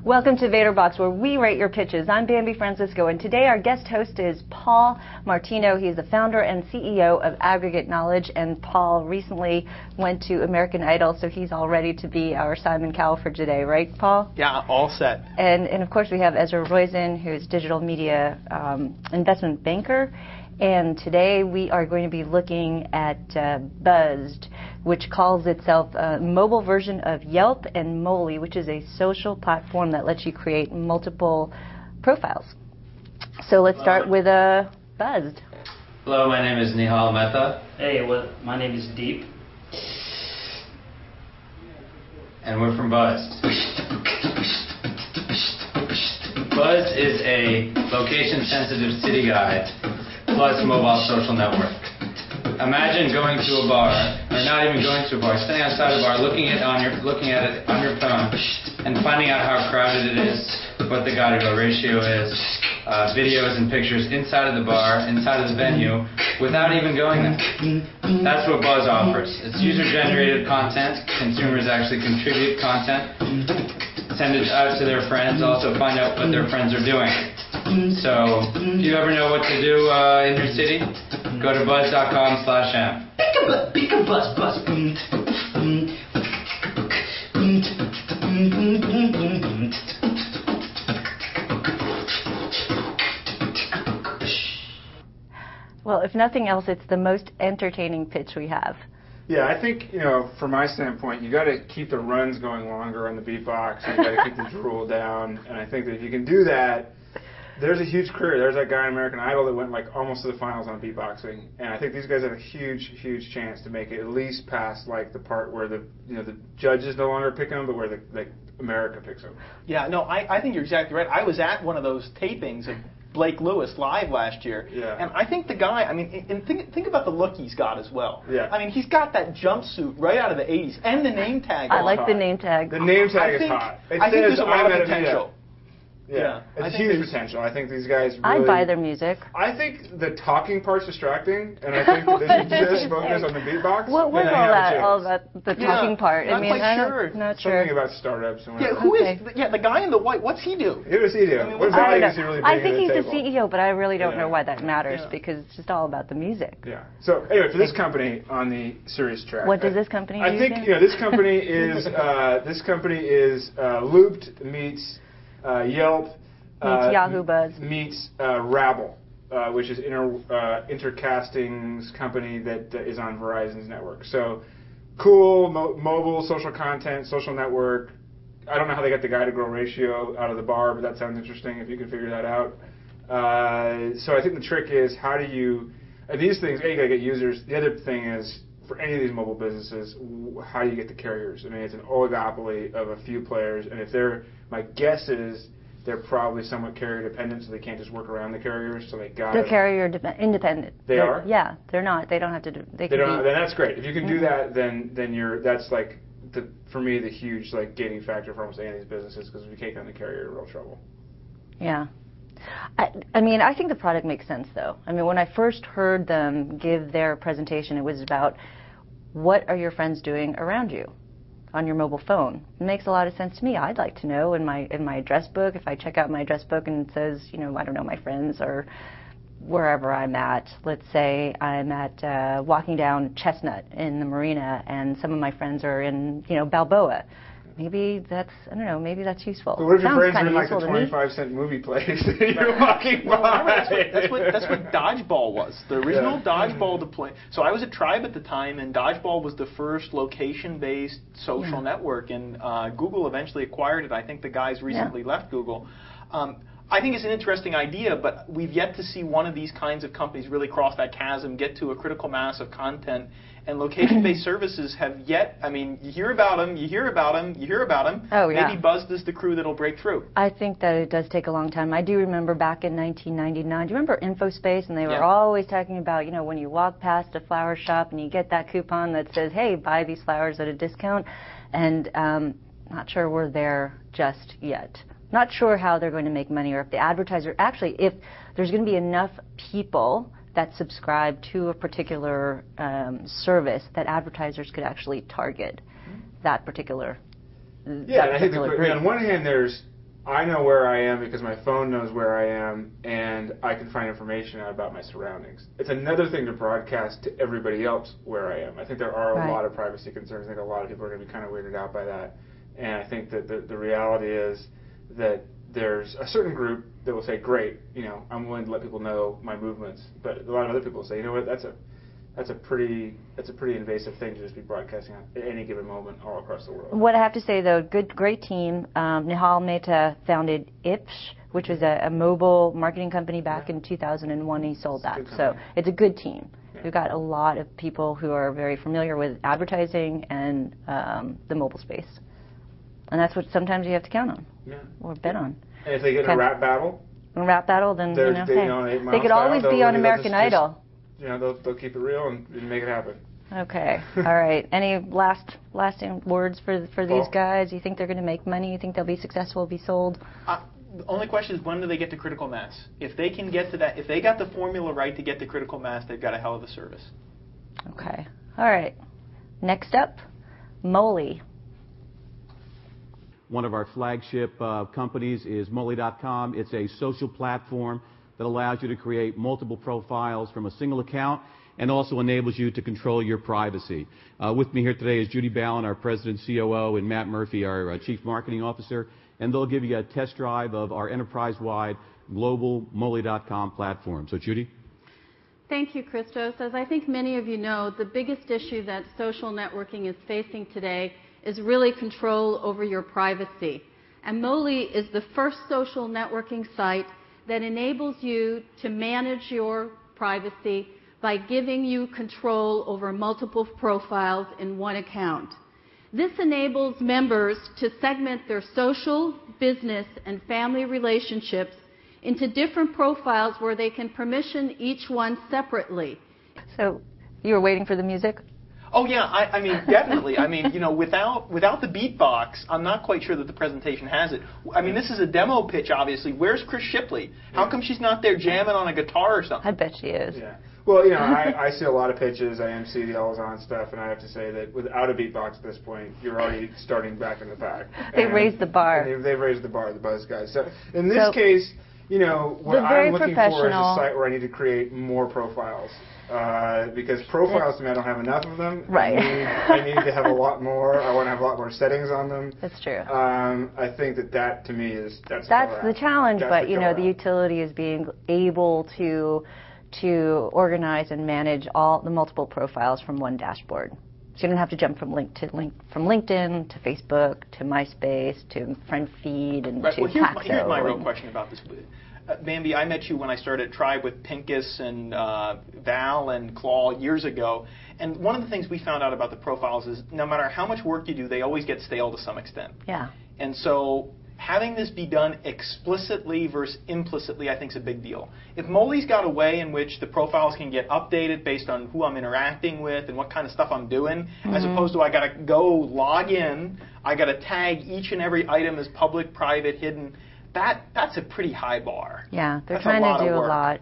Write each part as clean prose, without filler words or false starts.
Welcome to Vator Box, where we rate your pitches. I'm Bambi Francisco, and today our guest host is Paul Martino. He is the founder and CEO of Aggregate Knowledge, and Paul recently went to American Idol, so he's all ready to be our Simon Cowell for today, right, Paul? Yeah, all set. And of course we have Ezra Roizen, who is digital media investment banker. And today we are going to be looking at Buzzed, which calls itself a mobile version of Yelp and Molly, which is a social platform that lets you create multiple profiles. So let's start with Buzzed. Hello, my name is Nihal Mehta. Hey, my name is Deep. And we're from Buzzed. Buzzed is a location-sensitive city guide plus mobile social network. Imagine going to a bar, or not even going to a bar, sitting outside a bar, looking at it on your phone, and finding out how crowded it is, what the guide-to-go ratio is, videos and pictures inside of the bar, inside of the venue, without even going there. That's what Buzz offers. It's user-generated content. Consumers actually contribute content, send it out to their friends, also find out what their friends are doing. So, if you ever know what to do in your city, go to buzz.com/m. Pick a buzz, buzz. Well, if nothing else, it's the most entertaining pitch we have. Yeah, I think, from my standpoint, you got to keep the runs going longer on the beatbox, and you got to keep the drool down, and I think that if you can do that, there's a huge career. There's that guy in American Idol that went almost to the finals on beatboxing, and I think these guys have a huge, huge chance to make it at least past the part where the judges no longer pick them, but where the America picks them. Yeah, no, I think you're exactly right. I was at one of those tapings of Blake Lewis live last year, and I think the guy, and think about the look he's got as well. Yeah. I mean, he's got that jumpsuit right out of the 80s, and the name tag. I like the name tag. The name tag is hot. I think there's a lot of potential. Yeah, it's huge potential. I think these guys really... I'd buy their music. I think the talking part's distracting, and I think that they should just focus on the beatbox. What was all about the talking part? Not quite sure. Not sure. Something about startups. And the guy in the white, what's he do? What does he do? I think he's the CEO, but I really don't know why that matters, because it's just all about the music. Yeah. So anyway, for this company on the serious track. What does this company do? I think this company is Looped meets Yelp meets Yahoo Buzz meets Rabble, which is Intercasting's company that is on Verizon's network. So cool mobile social content, social network. I don't know how they got the guy-to-girl ratio out of the bar, but that sounds interesting if you can figure that out. So I think the trick is how do you these things. You got to get users. The other thing is, for any of these mobile businesses, how do you get the carriers? I mean, it's an oligopoly of a few players, and my guess is they're probably somewhat carrier dependent, so they can't just work around the carriers. So they're carrier independent. They are? Yeah, they're not. They don't have to do. Then that's great. If you can do that, then that's for me the huge gating factor for almost any of these businesses, because if you can't get on the carrier, you're in real trouble. Yeah. I think the product makes sense, though. I mean, when I first heard them give their presentation, it was about what are your friends doing around you on your mobile phone. It makes a lot of sense to me. I'd like to know in my address book, if I check out my address book and it says, I don't know, my friends or wherever I'm at. Let's say I'm at walking down Chestnut in the marina, and some of my friends are in Balboa. Maybe that's maybe that's useful. But what if your friends are in the 25-cent movie place and you're walking by? That's what Dodgeball was. The original Dodgeball deploy. So I was at Tribe at the time, and Dodgeball was the first location-based social network, and Google eventually acquired it. I think the guys recently left Google. I think it's an interesting idea, but we've yet to see one of these kinds of companies really cross that chasm, get to a critical mass of content. And location-based services have yet, you hear about them. Oh, yeah. Maybe Buzzed is the crew that'll break through. I think that it does take a long time. I do remember back in 1999, do you remember InfoSpace? And they were always talking about, when you walk past a flower shop and you get that coupon that says, hey, buy these flowers at a discount. And not sure we're there just yet. Not sure how they're going to make money, or if the advertiser, actually, if there's going to be enough people that subscribe to a particular service that advertisers could actually target that particular I think on one hand there's I know where I am because my phone knows where I am, and I can find information out about my surroundings. It's another thing to broadcast to everybody else where I am. I think there are a lot of privacy concerns. I think a lot of people are going to be kind of weirded out by that. And I think that the reality is that there's a certain group that will say, great, I'm willing to let people know my movements. But a lot of other people say, you know what, that's a pretty invasive thing to just be broadcasting at any given moment all across the world. What I have to say, though, great team. Nihal Mehta founded IPSH, which was a mobile marketing company back in 2001. He sold that. So it's a good team. Yeah. We've got a lot of people who are very familiar with advertising and the mobile space. And that's what sometimes you have to count on or bet on. And if they get in a rap battle? Then, they could always be on American Idol. They'll keep it real and make it happen. Okay. All right. Any lasting words for these guys? You think they're going to make money? You think they'll be successful, be sold? The only question is, when do they get to critical mass? If they can get to that, if they got the formula right to get to critical mass, they've got a hell of a service. Okay. All right. Next up, Moley. One of our flagship companies is Moley.com. It's a social platform that allows you to create multiple profiles from a single account and also enables you to control your privacy. With me here today is Judy Ballin, our President COO, and Matt Murphy, our Chief Marketing Officer, and they'll give you a test drive of our enterprise-wide global Moley.com platform. So, Judy? Thank you, Christos. As I think many of you know, the biggest issue that social networking is facing today is really control over your privacy. And Moley is the first social networking site that enables you to manage your privacy by giving you control over multiple profiles in one account. This enables members to segment their social, business, and family relationships into different profiles where they can permission each one separately. So you were waiting for the music? Oh yeah, I mean definitely. I mean, without the beatbox, I'm not quite sure that the presentation has it. I mean, this is a demo pitch, obviously. Where's Chris Shipley? How come she's not there jamming on a guitar or something? I bet she is. Yeah. Well, I see a lot of pitches. I MC the Always On stuff, and I have to say that without a beatbox at this point, you're already starting back in the pack. They raised the bar. They've raised the bar, the Buzz guys. So in this case, what I'm looking for is a site where I need to create more profiles. Because profiles to me, I don't have enough of them. Right. I need to have a lot more. I want to have a lot more settings on them. That's true. I think that to me that's the challenge. But the utility is being able to organize and manage all the multiple profiles from one dashboard. So you don't have to jump from LinkedIn to Facebook to MySpace to Friend Feed and to Paxo. Here's my real question about this. Bambi, I met you when I started Tribe with Pincus and Val and Claw years ago. And one of the things we found out about the profiles is no matter how much work you do, they always get stale to some extent. Yeah. And so having this be done explicitly versus implicitly, I think, is a big deal. If Moley's got a way in which the profiles can get updated based on who I'm interacting with and what kind of stuff I'm doing, as opposed to I got to go log in, I got to tag each and every item as public, private, hidden, that's a pretty high bar. Yeah, they're trying to do a lot.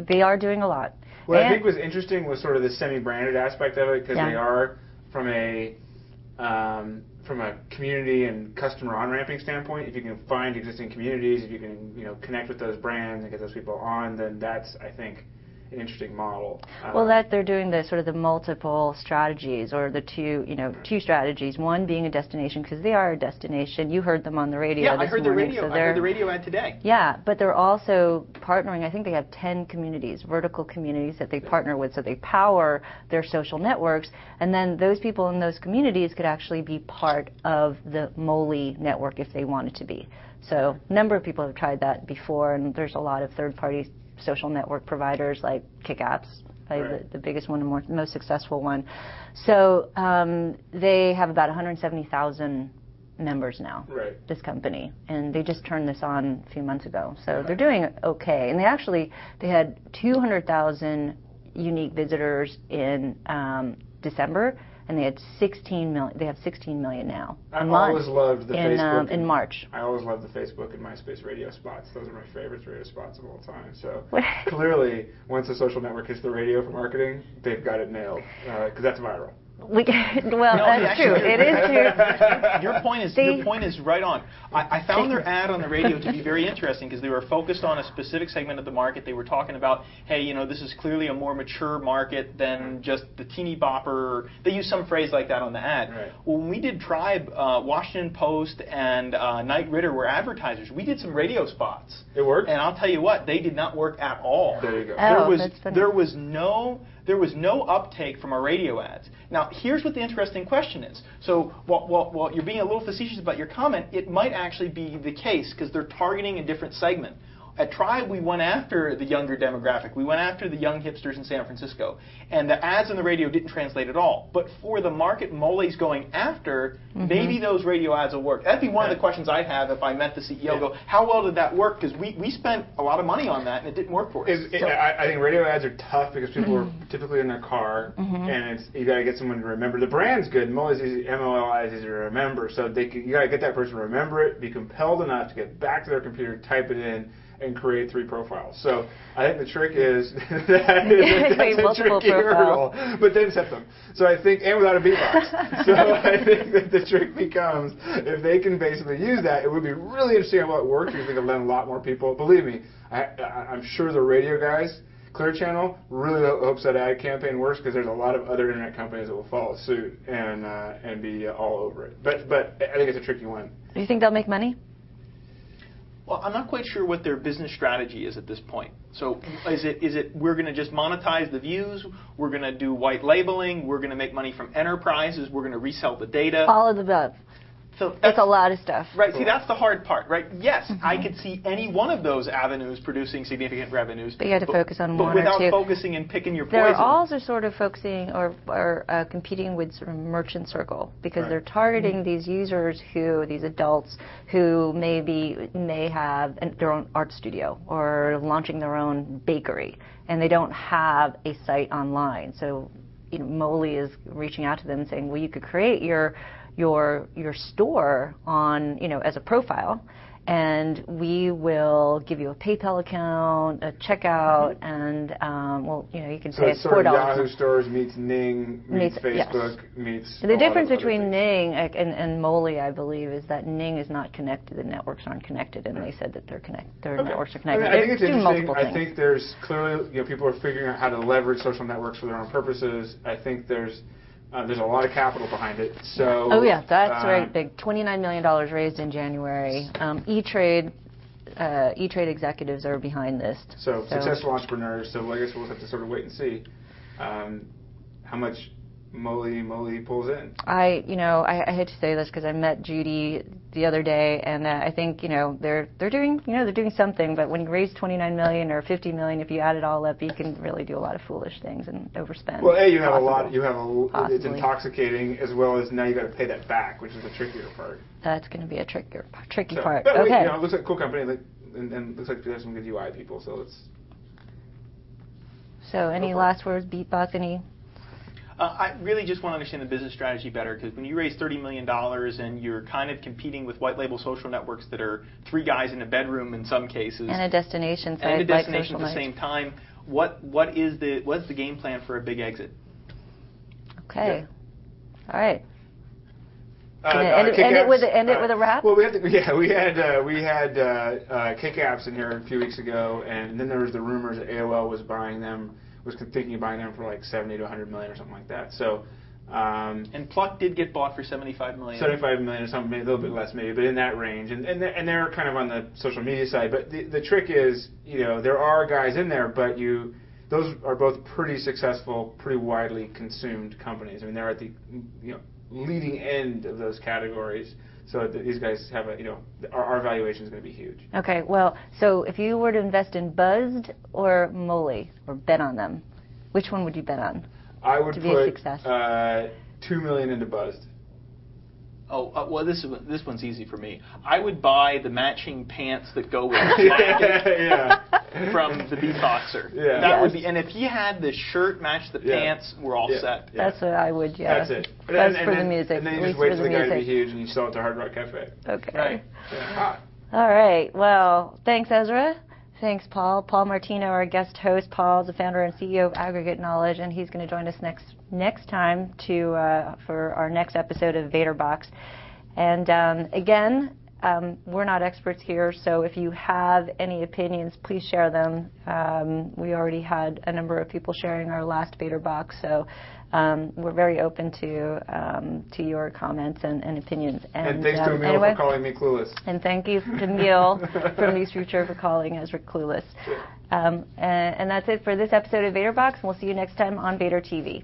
They are doing a lot. What I think was interesting was sort of the semi-branded aspect of it, because they are from a community and customer on-ramping standpoint. If you can find existing communities, if you can connect with those brands and get those people on, then that's, I think, an interesting model. Well, that they're doing the sort of the multiple strategies, or the two strategies. One being a destination, because they are a destination. You heard them on the radio. Yeah, I heard the radio. I heard the radio ad today. Yeah, but they're also partnering. I think they have 10 communities, vertical communities that they partner with, so they power their social networks, and then those people in those communities could actually be part of the Moley network if they wanted to be. So a number of people have tried that before, and there's a lot of third-party social network providers like KickApps, the biggest one and most successful one. So they have about 170,000 members now, this company, and they just turned this on a few months ago. So they're doing okay. And they had 200,000 unique visitors in December, and they had 16 million. They have 16 million now. I always loved the Facebook in March. I always loved the Facebook and MySpace radio spots. Those are my favorite radio spots of all time. So clearly, once a social network hits the radio for marketing, they've got it nailed, because that's viral. Well, No, that's true. It is true. Your point is right on. I found their ad on the radio to be very interesting because they were focused on a specific segment of the market. They were talking about, hey, you know, this is clearly a more mature market than just the teeny bopper. They used some phrase like that on the ad. Right. Well, when we did Tribe, Washington Post and Knight Ridder were advertisers. We did some radio spots. It worked? And I'll tell you what, they did not work at all. There you go. Oh, that's funny. There was no uptake from our radio ads. Now, here's what the interesting question is. So while you're being a little facetious about your comment, it might actually be the case because they're targeting a different segment. At Tribe, we went after the younger demographic. We went after the young hipsters in San Francisco. And the ads on the radio didn't translate at all. But for the market Mole's going after, maybe those radio ads will work. That'd be one of the questions I'd have if I met the CEO. Go, how well did that work? Because we spent a lot of money on that, and it didn't work for us. I think radio ads are tough because people are typically in their car, and you got to get someone to remember. The brand's good. Mole's easy, M-O-L-I is easy to remember. So you got to get that person to remember it, be compelled enough to get back to their computer, type it in, and create 3 profiles. So I think the trick is that's a tricky hurdle, but then set them. So I think, and without a beatbox. So I think that the trick becomes, if they can basically use that, it would be really interesting how it works. We think it'll land a lot more people. Believe me, I'm sure the radio guys, Clear Channel, really hopes that ad campaign works because there's a lot of other internet companies that will follow suit and be all over it. But I think it's a tricky one. Do you think they'll make money? Well, I'm not quite sure what their business strategy is at this point. So is it we're going to just monetize the views, we're going to do white labeling, we're going to make money from enterprises, we're going to resell the data? All of the above. So that's a lot of stuff. Right. See, that's the hard part, right? Yes, I could see any one of those avenues producing significant revenues. But you have to focus on one or two. But without focusing and picking your poison. They're also sort of focusing or competing with sort of merchant circle because they're targeting these users these adults who may have their own art studio or launching their own bakery, and they don't have a site online. So, you know, Mole is reaching out to them and saying, well, you could create your store on, you know, as a profile, and we will give you a PayPal account, a checkout, and well, you know, you can pay us $4. So Yahoo stores meets Ning meets Facebook meets. The difference between Ning and Mole, I believe, is that Ning is not connected. The networks aren't connected, and they said that their networks are connected. I think it's interesting. I think there's clearly, you know, people are figuring out how to leverage social networks for their own purposes. I think there's a lot of capital behind it. So. Oh yeah, that's very big. $29 million raised in January. E-Trade executives are behind this. So successful entrepreneurs. So I guess we'll have to sort of wait and see how much Mole pulls in. I hate to say this because I met Judy the other day, and I think they're doing something. But when you raise $29 million or $50 million, if you add it all up, you can really do a lot of foolish things and overspend. Well, you have a lot. It's intoxicating, as well as now you got to pay that back, which is the trickier part. That's going to be a tricky part. But okay. It looks like a cool company, and looks like they have some good UI people. So let's. So any last words, Beatbox? Any? I really just want to understand the business strategy better, because when you raise $30 million and you're kind of competing with white label social networks that are 3 guys in a bedroom in some cases, and a destination site, and a destination like at the same time, what's the game plan for a big exit? Okay, all right. End it with a wrap. Well, we had Kick Apps in here a few weeks ago, and then there was the rumors that AOL was thinking of buying them for like 70 to 100 million or something like that. So, and Pluck did get bought for 75 million. 75 million or something, maybe a little bit less, maybe, but in that range. And they're kind of on the social media side. But the trick is, there are guys in there, but those are both pretty successful, pretty widely consumed companies. I mean, they're at the leading end of those categories. So these guys have our valuation is going to be huge. Okay, well, so if you were to invest in Buzzed or Mole, or bet on them, which one would you bet on? I would be a success? $2 million into Buzzed. Oh, well, this one's easy for me. I would buy the matching pants that go with it from the beatboxer. Yeah. That would be, and if he had the shirt match the pants, we're all set. Yeah. That's what I would. Yeah. That's it. Buzz for the music. And then you just wait for the guy to be huge, and you sell it to Hard Rock Cafe. Okay. Right. Yeah. All right. Well, thanks, Ezra. Thanks, Paul. Paul Martino, our guest host. Paul is the founder and CEO of Aggregate Knowledge, and he's going to join us next time for our next episode of Vator Box. And again, we're not experts here, so if you have any opinions, please share them. We already had a number of people sharing our last Vator Box, so we're very open to your comments and opinions. And thanks to Emil for calling me clueless. And thank you to Emil from News Future for calling us clueless. And that's it for this episode of Vator Box, and we'll see you next time on Vator TV.